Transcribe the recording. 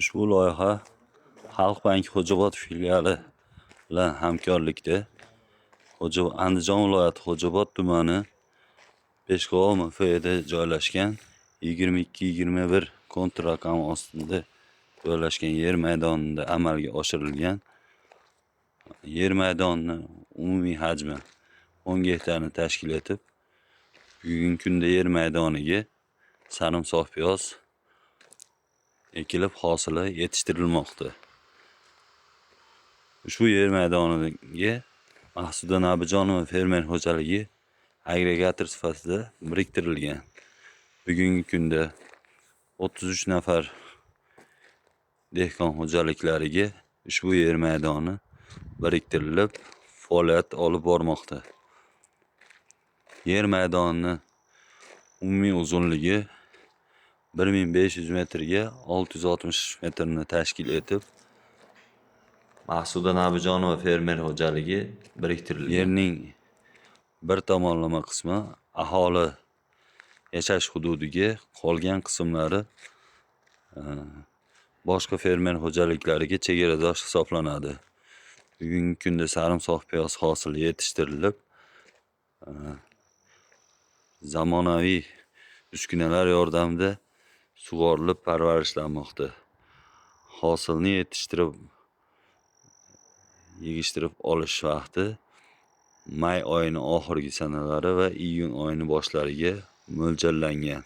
Ushbu loyiha Xalq banki Xo'jaobod filiali bilan hamkorlikda Andijon viloyati Xo'jaobod tumani Peshqo'vo MFida joylashgan 22-21 kontur raqami ostida joylashgan yer maydonida amalga oshirilgan. Yer maydonining umumiy hajmi 10 gektarni tashkil etib, bugungi kunda yer maydoniga sarimsoq piyoz ekilib hosili yetishtirilmoqda. Ushbu yer maydoniga Maqsuda Nabijonova fermer xo'jaligi agregator sifatida biriktirilgan. Bugungi kunda 33 nafar dehqon xo'jaliklariga ushbu yer maydoni biriktirilib faoliyat olib bormoqda. Yer maydonining umumiy uzunligi 1500 metrga 660 metrni tashkil etib, Maqsuda Nabijonova fermer xo'jaligi biriktirilgan. Yerning bir tomonlama qismi aholi yashash hududiga, qolgan qismlari boshqa fermer xo'jaliklariga chegaradosh hisoblanadi. Bugungi kunda sarimsoq piyoz hosili yetishtirilib, zamonaviy uskunalar yordamida sug'orilib parvarishlanmoqda. Hosilni yig'ishtirib olish vaqti may oyining oxirgi sanalari va iyun oyining boshlariga mo'ljallangan.